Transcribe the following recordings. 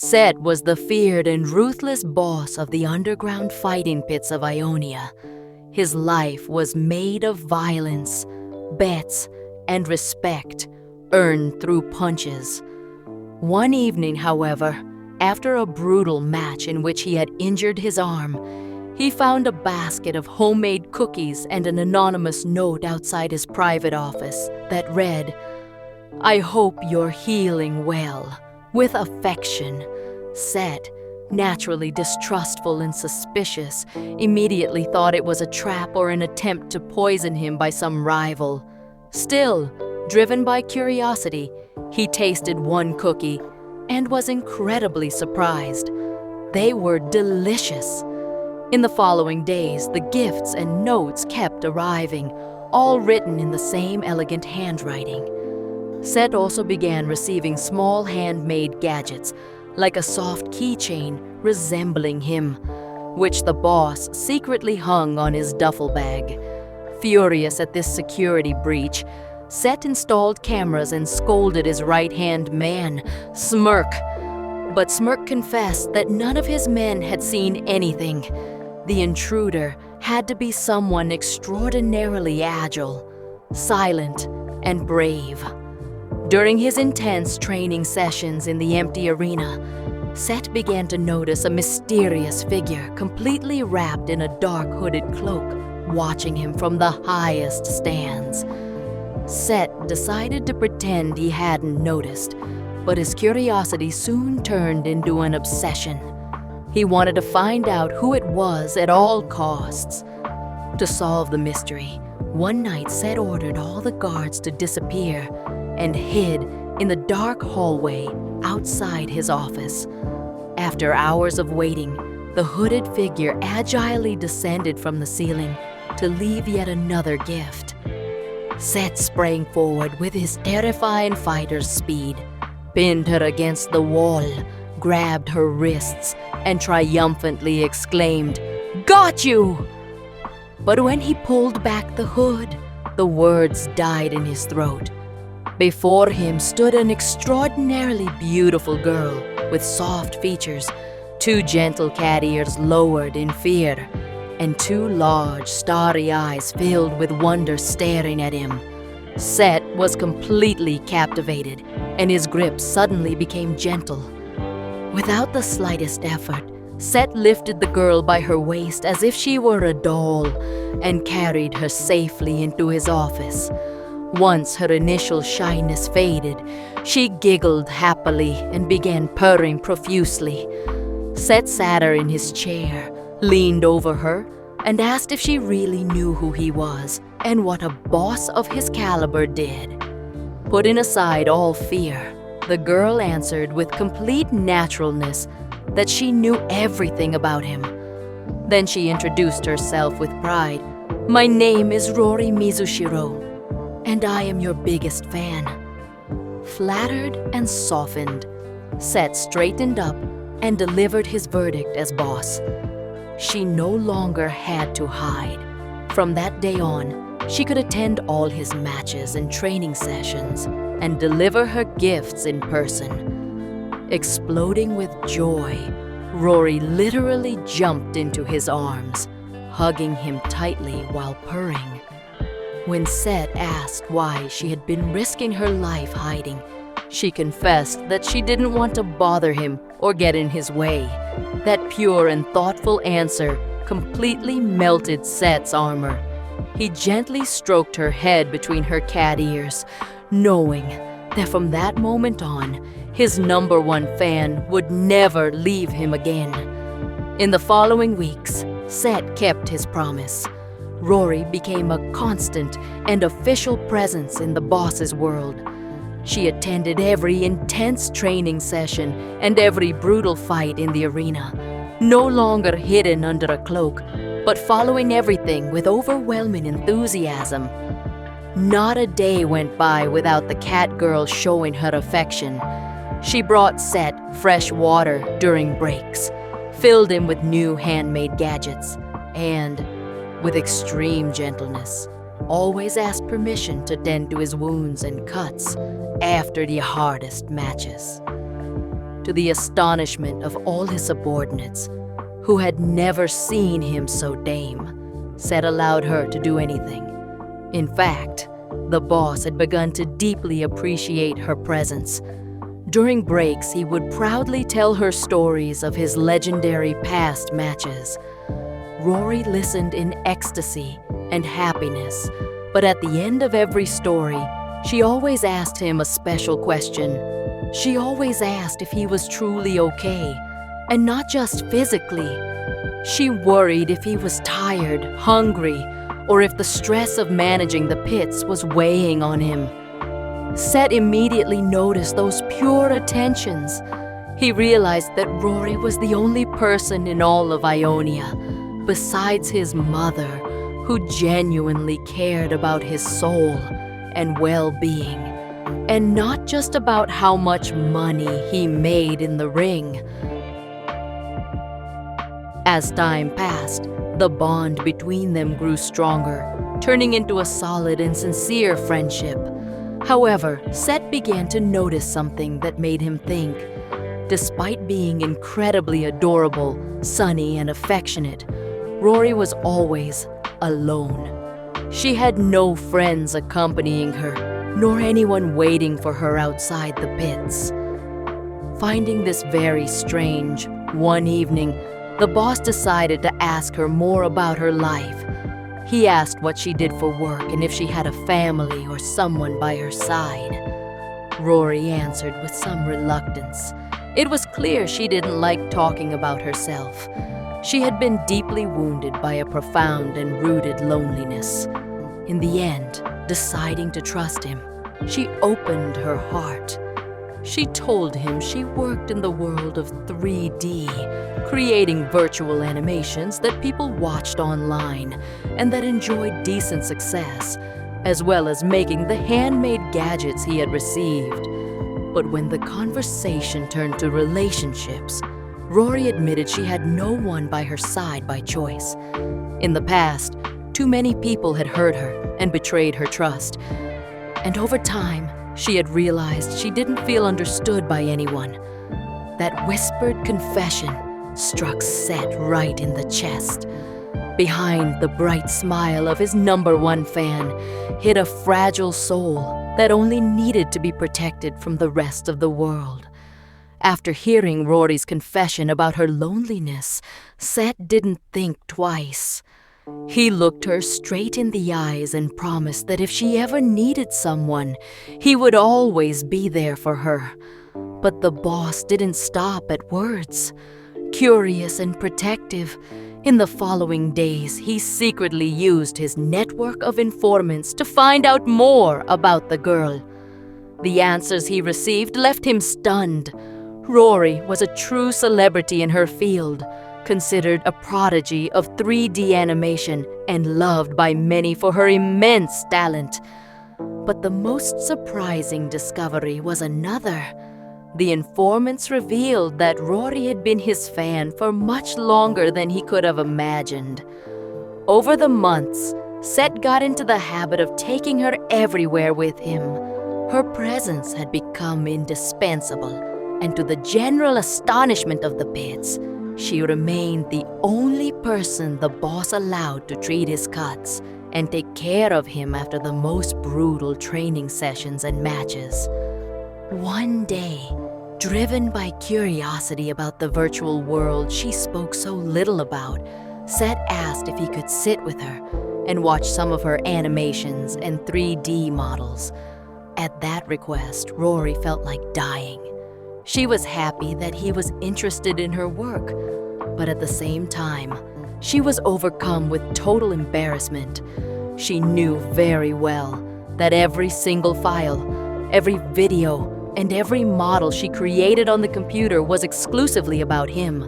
Sett was the feared and ruthless boss of the underground fighting pits of Ionia. His life was made of violence, bets, and respect earned through punches. One evening, however, after a brutal match in which he had injured his arm, he found a basket of homemade cookies and an anonymous note outside his private office that read, "I hope you're healing well. With affection." Sett, naturally distrustful and suspicious, immediately thought it was a trap or an attempt to poison him by some rival. Still, driven by curiosity, he tasted one cookie and was incredibly surprised. They were delicious. In the following days, the gifts and notes kept arriving, all written in the same elegant handwriting. Sett also began receiving small handmade gadgets, like a soft keychain resembling him, which the boss secretly hung on his duffel bag. Furious at this security breach, Sett installed cameras and scolded his right-hand man, Smirk. But Smirk confessed that none of his men had seen anything. The intruder had to be someone extraordinarily agile, silent, and brave. During his intense training sessions in the empty arena, Sett began to notice a mysterious figure completely wrapped in a dark hooded cloak, watching him from the highest stands. Sett decided to pretend he hadn't noticed, but his curiosity soon turned into an obsession. He wanted to find out who it was at all costs. To solve the mystery, one night Sett ordered all the guards to disappear and hid in the dark hallway outside his office. After hours of waiting, the hooded figure agilely descended from the ceiling to leave yet another gift. Sett sprang forward with his terrifying fighter's speed, pinned her against the wall, grabbed her wrists, and triumphantly exclaimed, "Got you!" But when he pulled back the hood, the words died in his throat. Before him stood an extraordinarily beautiful girl with soft features, two gentle cat ears lowered in fear, and two large, starry eyes filled with wonder staring at him. Sett was completely captivated, and his grip suddenly became gentle. Without the slightest effort, Sett lifted the girl by her waist as if she were a doll and carried her safely into his office. Once her initial shyness faded, she giggled happily and began purring profusely. Sett sat her in his chair, leaned over her, and asked if she really knew who he was and what a boss of his caliber did. Putting aside all fear, the girl answered with complete naturalness that she knew everything about him. Then she introduced herself with pride. "My name is Rory MizuShiro, and I am your biggest fan." Flattered and softened, Sett straightened up and delivered his verdict as boss. She no longer had to hide. From that day on, she could attend all his matches and training sessions and deliver her gifts in person. Exploding with joy, Rory literally jumped into his arms, hugging him tightly while purring. When Sett asked why she had been risking her life hiding, she confessed that she didn't want to bother him or get in his way. That pure and thoughtful answer completely melted Sett's armor. He gently stroked her head between her cat ears, knowing that from that moment on, his #1 fan would never leave him again. In the following weeks, Sett kept his promise. Rory became a constant and official presence in the boss's world. She attended every intense training session and every brutal fight in the arena, no longer hidden under a cloak, but following everything with overwhelming enthusiasm. Not a day went by without the cat girl showing her affection. She brought Sett fresh water during breaks, filled him with new handmade gadgets, and, with extreme gentleness, always asked permission to tend to his wounds and cuts after the hardest matches. to the astonishment of all his subordinates, who had never seen him so tame. Sett allowed her to do anything. In fact, the boss had begun to deeply appreciate her presence. During breaks, he would proudly tell her stories of his legendary past matches. Rory listened in ecstasy and happiness, but at the end of every story, she always asked him a special question. She always asked if he was truly okay, and not just physically. She worried if he was tired, hungry, or if the stress of managing the pits was weighing on him. Sett immediately noticed those pure attentions. He realized that Rory was the only person in all of Ionia, besides his mother, who genuinely cared about his soul and well-being, and not just about how much money he made in the ring. As time passed, the bond between them grew stronger, turning into a solid and sincere friendship. However, Sett began to notice something that made him think. Despite being incredibly adorable, sunny, and affectionate, Rory was always alone. She had no friends accompanying her, nor anyone waiting for her outside the pits. Finding this very strange, one evening, the boss decided to ask her more about her life. He asked what she did for work and if she had a family or someone by her side. Rory answered with some reluctance. It was clear she didn't like talking about herself. She had been deeply wounded by a profound and rooted loneliness. In the end, deciding to trust him, she opened her heart. She told him she worked in the world of 3D, creating virtual animations that people watched online and that enjoyed decent success, as well as making the handmade gadgets he had received. But when the conversation turned to relationships, Rory admitted she had no one by her side by choice. In the past, too many people had hurt her and betrayed her trust. And over time, she had realized she didn't feel understood by anyone. That whispered confession struck Sett right in the chest. Behind the bright smile of his #1 fan hid a fragile soul that only needed to be protected from the rest of the world. After hearing Rory's confession about her loneliness, Sett didn't think twice. He looked her straight in the eyes and promised that if she ever needed someone, he would always be there for her. But the boss didn't stop at words. Curious and protective, in the following days, he secretly used his network of informants to find out more about the girl. The answers he received left him stunned. Rory was a true celebrity in her field, considered a prodigy of 3D animation and loved by many for her immense talent. But the most surprising discovery was another. The informants revealed that Rory had been his fan for much longer than he could have imagined. Over the months, Sett got into the habit of taking her everywhere with him. Her presence had become indispensable, and to the general astonishment of the pits, she remained the only person the boss allowed to treat his cuts and take care of him after the most brutal training sessions and matches. One day, driven by curiosity about the virtual world she spoke so little about, Sett asked if he could sit with her and watch some of her animations and 3D models. At that request, Rory felt like dying. She was happy that he was interested in her work, but at the same time, she was overcome with total embarrassment. She knew very well that every single file, every video, and every model she created on the computer was exclusively about him.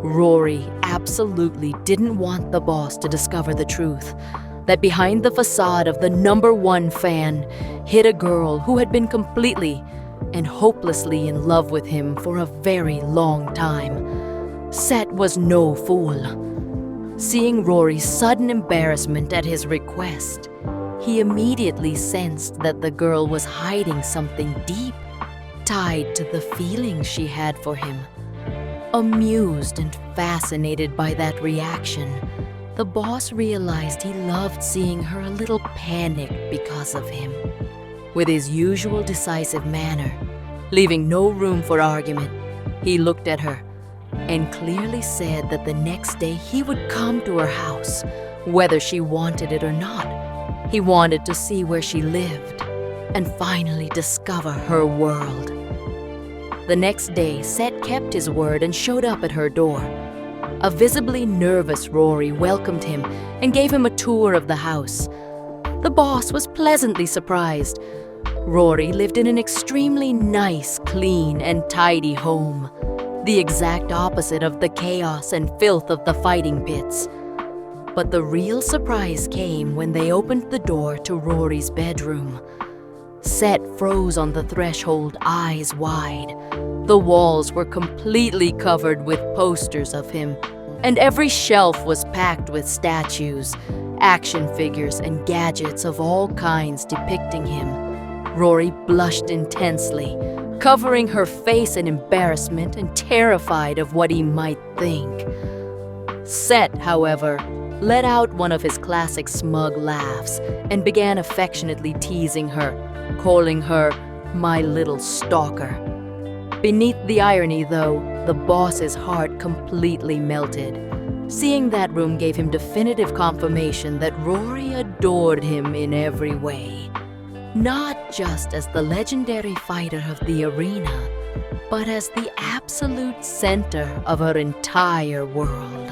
Rory absolutely didn't want the boss to discover the truth, that behind the facade of the #1 fan hid a girl who had been completely and hopelessly in love with him for a very long time. Sett was no fool. Seeing Rory's sudden embarrassment at his request, he immediately sensed that the girl was hiding something deep. tied to the feelings she had for him. Amused and fascinated by that reaction, the boss realized he loved seeing her a little panicked because of him. With his usual decisive manner, leaving no room for argument, he looked at her and clearly said that the next day he would come to her house, whether she wanted it or not. He wanted to see where she lived and finally discover her world. The next day, Sett kept his word and showed up at her door. A visibly nervous Rory welcomed him and gave him a tour of the house. The boss was pleasantly surprised. Rory lived in an extremely nice, clean, and tidy home, the exact opposite of the chaos and filth of the fighting pits. But the real surprise came when they opened the door to Rory's bedroom. Sett froze on the threshold, eyes wide. The walls were completely covered with posters of him, and every shelf was packed with statues, action figures, and gadgets of all kinds depicting him. Rory blushed intensely, covering her face in embarrassment and terrified of what he might think. Sett, however, let out one of his classic smug laughs and began affectionately teasing her, calling her "my little stalker." Beneath the irony, though, the boss's heart completely melted. Seeing that room gave him definitive confirmation that Rory adored him in every way. Not just as the legendary fighter of the arena, but as the absolute center of her entire world.